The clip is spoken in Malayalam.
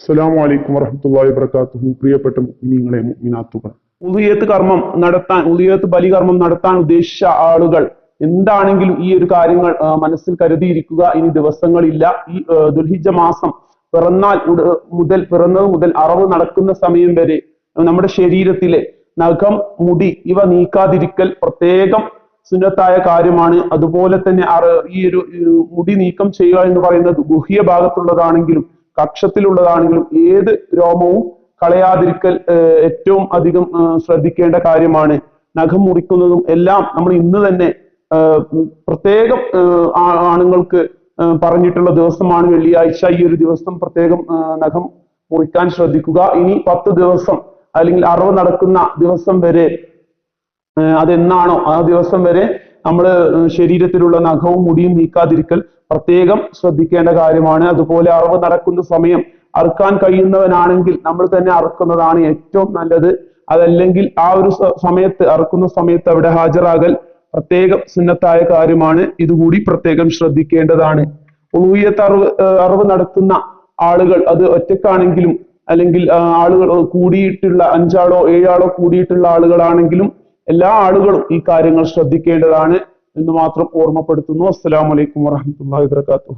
അസ്സലാമു അലൈക്കും വറഹ്മത്തുള്ളാഹി വബറകാതുഹു. പ്രിയപ്പെട്ട മുഅ്മിനീങ്ങളെ മുഅ്മിനാത്തുകൾ, ഉളിയത്ത് കർമ്മം നടത്താൻ, ഉളിയത്ത് ബലികർമ്മം നടത്താൻ ഉദ്ദേശിച്ച ആളുകൾ എന്താണെങ്കിലും ഈ ഒരു കാര്യങ്ങൾ മനസ്സിൽ കരുതിയിരിക്കുക. ഇനി ദിവസങ്ങളില്ല. ഈ ദുൽഹിജ്ജ മാസം പിറന്നത് മുതൽ അറവ് നടക്കുന്ന സമയം വരെ നമ്മുടെ ശരീരത്തിലെ നഖം, മുടി ഇവ നീക്കാതിരിക്കൽ പ്രത്യേകം സുന്നത്തായ കാര്യമാണ്. അതുപോലെ തന്നെ ഈ ഒരു മുടി നീക്കം ചെയ്യുക എന്ന് പറയുന്നത് ഗുഹ്യ ഭാഗത്തുള്ളതാണെങ്കിലും കക്ഷത്തിലുള്ളതാണെങ്കിലും ഏത് രോമവും കളയാതിരിക്കൽ ഏറ്റവും അധികം ശ്രദ്ധിക്കേണ്ട കാര്യമാണ്. നഖം മുറിക്കുന്നതും എല്ലാം നമ്മൾ ഇന്ന് തന്നെ പ്രത്യേകം ആണുങ്ങൾക്ക് പറഞ്ഞിട്ടുള്ള ദിവസമാണ് വെള്ളിയാഴ്ച. ഈ ഒരു ദിവസം പ്രത്യേകം നഖം മുറിക്കാൻ ശ്രദ്ധിക്കുക. ഇനി 10 ദിവസം അല്ലെങ്കിൽ അറവ് നടക്കുന്ന ദിവസം വരെ അതെന്നാണോ ആ ദിവസം വരെ നമ്മൾ ശരീരത്തിലുള്ള നഖവും മുടിയും നീക്കാതിരിക്കൽ പ്രത്യേകം ശ്രദ്ധിക്കേണ്ട കാര്യമാണ്. അതുപോലെ അറവ് നടക്കുന്ന സമയം അറുക്കാൻ കഴിയുന്നവനാണെങ്കിൽ നമ്മൾ തന്നെ അറുക്കുന്നതാണ് ഏറ്റവും നല്ലത്. അതല്ലെങ്കിൽ ആ ഒരു സമയത്ത് അറുക്കുന്ന സമയത്ത് അവിടെ ഹാജരാകൽ പ്രത്യേകം സുന്നത്തായ കാര്യമാണ്. ഇതുകൂടി പ്രത്യേകം ശ്രദ്ധിക്കേണ്ടതാണ്. ഉളുഹിയ്യത്ത് അറവ് നടത്തുന്ന ആളുകൾ അത് ഒറ്റക്കാണെങ്കിലും അല്ലെങ്കിൽ ആളുകൾ കൂടിയിട്ടുള്ള 5 ആളോ 7 ആളോ കൂടിയിട്ടുള്ള ആളുകളാണെങ്കിലും എല്ലാ ആളുകളും ഈ കാര്യങ്ങൾ ശ്രദ്ധിക്കേണ്ടതാണ് എന്ന് മാത്രം ഓർമ്മപ്പെടുത്തുന്നു. അസ്സലാമു അലൈക്കും വറഹ്മത്തുള്ളാഹി വബറകാതുഹു.